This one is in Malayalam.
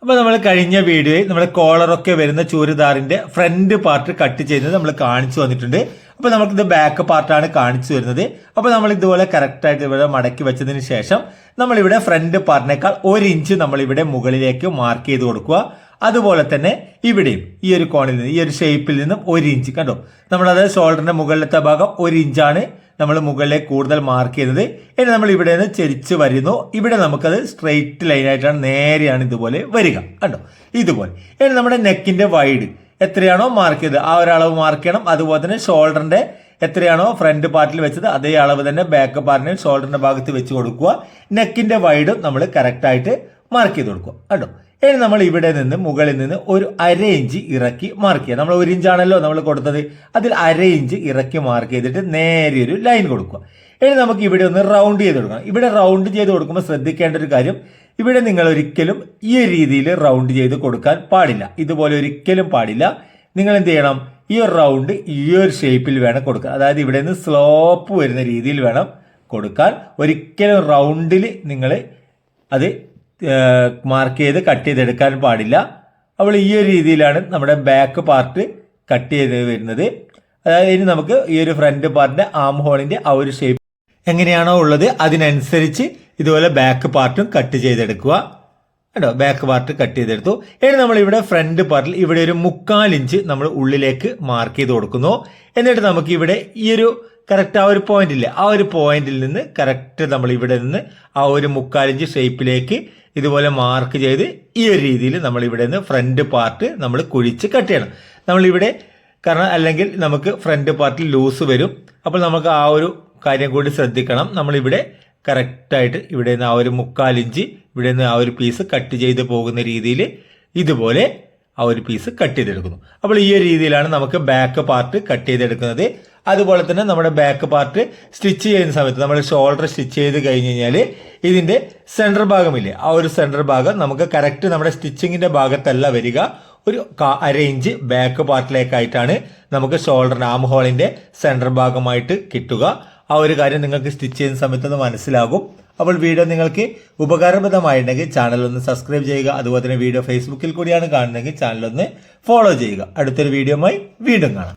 അപ്പോൾ നമ്മൾ കഴിഞ്ഞ വീഡിയോയിൽ നമ്മുടെ കോളറൊക്കെ വരുന്ന ചുരിദാറിന്റെ ഫ്രണ്ട് പാർട്ട് കട്ട് ചെയ്യുന്നത് നമ്മൾ കാണിച്ചു വന്നിട്ടുണ്ട്. അപ്പോൾ നമുക്കിത് ബാക്ക് പാർട്ടാണ് കാണിച്ചു വരുന്നത്. അപ്പോൾ നമ്മൾ ഇതുപോലെ കറക്റ്റായിട്ട് ഇവിടെ മടക്കി വെച്ചതിന് ശേഷം നമ്മളിവിടെ ഫ്രണ്ട് പാർട്ടിനേക്കാൾ 1 ഇഞ്ച് നമ്മളിവിടെ മുകളിലേക്ക് മാർക്ക് ചെയ്ത് കൊടുക്കുക. അതുപോലെ തന്നെ ഇവിടെയും ഈ ഒരു കോണിൽ നിന്ന് ഈ ഒരു ഷേപ്പിൽ നിന്നും 1 ഇഞ്ച് കണ്ടോ, നമ്മളത് ഷോൾഡറിന്റെ മുകളിലത്തെ ഭാഗം 1 ഇഞ്ചാണ് നമ്മൾ മുകളിലേക്ക് കൂടുതൽ മാർക്ക് ചെയ്തത്. ഇനി നമ്മൾ ഇവിടെ നിന്ന് ചെരിച്ച് വരുന്നു. ഇവിടെ നമുക്കത് സ്ട്രെയിറ്റ് ലൈനായിട്ടാണ്, നേരെയാണ് ഇതുപോലെ വരിക കണ്ടോ, ഇതുപോലെ. ഇനി നമ്മുടെ നെക്കിന്റെ വൈഡ് എത്രയാണോ മാർക്ക് ചെയ്തത് ആ ഒരു അളവ് മാർക്ക് ചെയ്യണം. അതുപോലെ തന്നെ ഷോൾഡറിന്റെ എത്രയാണോ ഫ്രണ്ട് പാർട്ടിൽ വെച്ചത് അതേ അളവ് തന്നെ ബാക്ക് പാർട്ടിന് ഷോൾഡറിന്റെ ഭാഗത്ത് വെച്ച് കൊടുക്കുക. നെക്കിന്റെ വൈഡും നമ്മൾ കറക്റ്റായിട്ട് മാർക്ക് ചെയ്ത് കൊടുക്കുക കണ്ടോ. ഇനി നമ്മൾ ഇവിടെ നിന്ന് മുകളിൽ നിന്ന് ഒരു 1/2 ഇഞ്ച് ഇറക്കി മാർക്ക് ചെയ്യുക. നമ്മൾ 1 ഇഞ്ചാണല്ലോ നമ്മൾ കൊടുത്തത്, അതിൽ 1/2 ഇഞ്ച് ഇറക്കി മാർക്ക് ചെയ്തിട്ട് നേരെ ഒരു ലൈൻ കൊടുക്കുക. ഇനി നമുക്ക് ഇവിടെ ഒന്ന് റൗണ്ട് ചെയ്ത് കൊടുക്കണം. ഇവിടെ റൗണ്ട് ചെയ്ത് കൊടുക്കുമ്പോൾ ശ്രദ്ധിക്കേണ്ട ഒരു കാര്യം, ഇവിടെ നിങ്ങൾ ഒരിക്കലും ഈ രീതിയിൽ റൗണ്ട് ചെയ്ത് കൊടുക്കാൻ പാടില്ല. ഇതുപോലെ ഒരിക്കലും പാടില്ല. നിങ്ങൾ എന്ത് ചെയ്യണം, ഈ ഒരു റൗണ്ട് ഈ ഒരു ഷേപ്പിൽ വേണം കൊടുക്കാൻ. അതായത് ഇവിടെ നിന്ന് സ്ലോപ്പ് വരുന്ന രീതിയിൽ വേണം കൊടുക്കാൻ. ഒരിക്കലും റൗണ്ടിൽ നിങ്ങൾ അത് മാർക്ക് ചെയ്ത് കട്ട് ചെയ്തെടുക്കാൻ പാടില്ല. അപ്പോൾ ഈ ഒരു രീതിയിലാണ് നമ്മുടെ ബാക്ക് പാർട്ട് കട്ട് ചെയ്ത് വരുന്നത്. അതായത് ഇനി നമുക്ക് ഈ ഒരു ഫ്രണ്ട് പാർട്ടിന്റെ ആം ഹോളിന്റെ ആ ഒരു ഷേപ്പ് എങ്ങനെയാണോ ഉള്ളത് അതിനനുസരിച്ച് ഇതുപോലെ ബാക്ക് പാർട്ടും കട്ട് ചെയ്തെടുക്കുക കേട്ടോ. ബാക്ക് പാർട്ട് കട്ട് ചെയ്തെടുത്തു. ഇനി നമ്മൾ ഇവിടെ ഫ്രണ്ട് പാർട്ടിൽ ഇവിടെ ഒരു 3/4 ഇഞ്ച് നമ്മൾ ഉള്ളിലേക്ക് മാർക്ക് ചെയ്ത് കൊടുക്കുന്നു. എന്നിട്ട് നമുക്ക് ഇവിടെ ഈ ഒരു കറക്റ്റ് ആ ഒരു പോയിന്റ് ഇല്ലേ, ആ ഒരു പോയിന്റിൽ നിന്ന് കറക്റ്റ് നമ്മൾ ഇവിടെ നിന്ന് ആ ഒരു 3/4 ഇഞ്ച് ഷേപ്പിലേക്ക് ഇതുപോലെ മാർക്ക് ചെയ്ത് ഈ ഒരു രീതിയിൽ നമ്മൾ ഇവിടെ നിന്ന് ഫ്രണ്ട് പാർട്ട് നമ്മൾ കുഴിച്ച് കട്ട് ചെയ്യണം. നമ്മളിവിടെ കാരണം അല്ലെങ്കിൽ നമുക്ക് ഫ്രണ്ട് പാർട്ടിൽ ലൂസ് വരും. അപ്പോൾ നമുക്ക് ആ ഒരു കാര്യം കൂടി ശ്രദ്ധിക്കണം. നമ്മളിവിടെ കറക്റ്റായിട്ട് ഇവിടെ നിന്ന് ആ ഒരു 3/4 ഇഞ്ച് ഇവിടെ നിന്ന് ആ ഒരു പീസ് കട്ട് ചെയ്ത് പോകുന്ന രീതിയിൽ ഇതുപോലെ ആ ഒരു പീസ് കട്ട് ചെയ്തെടുക്കുന്നു. അപ്പോൾ ഈ ഒരു രീതിയിലാണ് നമുക്ക് ബാക്ക് പാർട്ട് കട്ട് ചെയ്തെടുക്കുന്നത്. അതുപോലെ തന്നെ നമ്മുടെ ബാക്ക് പാർട്ട് സ്റ്റിച്ച് ചെയ്യുന്ന സമയത്ത് നമ്മൾ ഷോൾഡർ സ്റ്റിച്ച് ചെയ്ത് കഴിഞ്ഞ് കഴിഞ്ഞാൽ ഇതിന്റെ സെൻറ്റർ ഭാഗമില്ലേ, ആ ഒരു സെൻറ്റർ ഭാഗം നമുക്ക് കറക്റ്റ് നമ്മുടെ സ്റ്റിച്ചിങ്ങിന്റെ ഭാഗത്തല്ല വരിക, ഒരു 1/2 ഇഞ്ച് ബാക്ക് പാർട്ടിലേക്കായിട്ടാണ് നമുക്ക് ഷോൾഡറിന്റെ ആം ഹോളിന്റെ സെൻറ്റർ ഭാഗമായിട്ട് കിട്ടുക. ആ ഒരു കാര്യം നിങ്ങൾക്ക് സ്റ്റിച്ച് ചെയ്യുന്ന സമയത്ത് ഒന്ന് മനസ്സിലാകും. അപ്പോൾ വീഡിയോ നിങ്ങൾക്ക് ഉപകാരപ്രദമായിട്ടുണ്ടെങ്കിൽ ചാനൽ ഒന്ന് സബ്സ്ക്രൈബ് ചെയ്യുക. അതുപോലെ തന്നെ വീഡിയോ ഫേസ്ബുക്കിൽ കൂടിയാണ് കാണുന്നതെങ്കിൽ ചാനൽ ഒന്ന് ഫോളോ ചെയ്യുക. അടുത്തൊരു വീഡിയോയുമായി വീണ്ടും കാണാം.